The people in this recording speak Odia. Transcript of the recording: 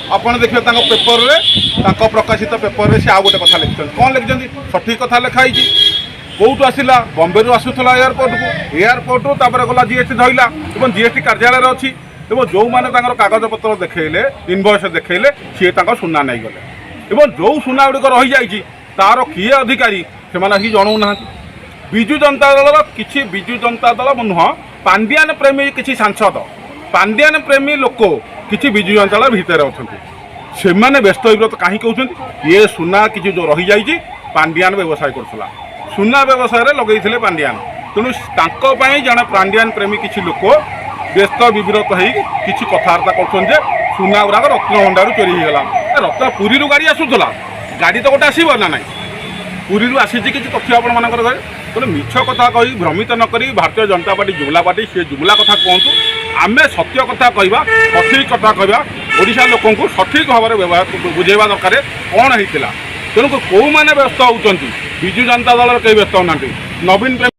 ଆପଣ ଦେଖିବେ ତାଙ୍କ ପେପରରେ ତାଙ୍କ ପ୍ରକାଶିତ ପେପରରେ ସେ ଆଉ ଗୋଟେ କଥା ଲେଖିଛନ୍ତି। କ'ଣ ଲେଖିଛନ୍ତି? ସଠିକ୍ କଥା ଲେଖା ହେଇଛି। କେଉଁଠୁ ଆସିଲା? ବମ୍ବେରୁ ଆସୁଥିଲା ଏୟାରପୋର୍ଟକୁ, ଏୟାରପୋର୍ଟରୁ ତାପରେ ଗଲା ଜିଏସ୍ଟି ଧଇଲା ଏବଂ ଜିଏସ୍ଟି କାର୍ଯ୍ୟାଳୟରେ ଅଛି। ଏବଂ ଯେଉଁମାନେ ତାଙ୍କର କାଗଜପତ୍ର ଦେଖାଇଲେ, ଇନଭଏସ୍ ଦେଖାଇଲେ, ସିଏ ତାଙ୍କ ସୁନା ନେଇଗଲେ। ଏବଂ ଯେଉଁ ସୁନା ଗୁଡ଼ିକ ରହିଯାଇଛି ତାର କିଏ ଅଧିକାରୀ ସେମାନେ ଆସିକି ଜଣାଉନାହାନ୍ତି। ବିଜୁ ଜନତା ଦଳର କିଛି ବିଜୁ ଜନତା ଦଳ ନୁହଁ, ପାଣ୍ଡିଆନ ପ୍ରେମୀ କିଛି ସାଂସଦ, ପାଣ୍ଡିଆନ ପ୍ରେମୀ ଲୋକ କିଛି ବିଜୁ ଜନତା ଦଳ ଭିତରେ ଅଛନ୍ତି। ସେମାନେ ବ୍ୟସ୍ତ ବିବ୍ରତ କାହିଁ କହୁଛନ୍ତି? ଇଏ ସୁନା କିଛି ଯେଉଁ ରହିଯାଇଛି ପାଣ୍ଡିଆନ ବ୍ୟବସାୟ କରୁଥିଲା, ସୁନା ବ୍ୟବସାୟରେ ଲଗେଇଥିଲେ ପାଣ୍ଡିଆନ। ତେଣୁ ତାଙ୍କ ପାଇଁ ଜଣେ ପାଣ୍ଡିଆନ ପ୍ରେମୀ କିଛି ଲୋକ ବ୍ୟସ୍ତ ବିବ୍ରତ ହେଇ କିଛି କଥାବାର୍ତ୍ତା କରୁଛନ୍ତି ଯେ ସୁନା ଗୁଡ଼ାକ ରତ୍ନଭଣ୍ଡାରରୁ ଚୋରି ହେଇଗଲା। ରତ୍ନ ପୁରୀରୁ ଗାଡ଼ି ଆସୁଥିଲା, ଗାଡ଼ି ତ ଗୋଟେ ଆସିବ ନା ନାହିଁ? ପୁରୀରୁ ଆସିଛି କିଛି ତଥ୍ୟ ଆପଣମାନଙ୍କର ଘରେ। ତେଣୁ ମିଛ କଥା କହି ଭ୍ରମିତ ନ କରି ଭାରତୀୟ ଜନତା ପାର୍ଟି ଜୁମଲା ପାର୍ଟି, ସେ ଜୁମଲା କଥା କୁହନ୍ତୁ। ଆମେ ସତ୍ୟ କଥା କହିବା, ସଠିକ୍ କଥା କହିବା, ଓଡ଼ିଶା ଲୋକଙ୍କୁ ସଠିକ୍ ଭାବରେ ବୁଝାଇବା ଦରକାର କ'ଣ ହେଇଥିଲା। ତେଣୁ କେଉଁମାନେ ବ୍ୟସ୍ତ ହେଉଛନ୍ତି? ବିଜୁ ଜନତା ଦଳର କେହି ବ୍ୟସ୍ତ ହେଉନାହାନ୍ତି। ନବୀନ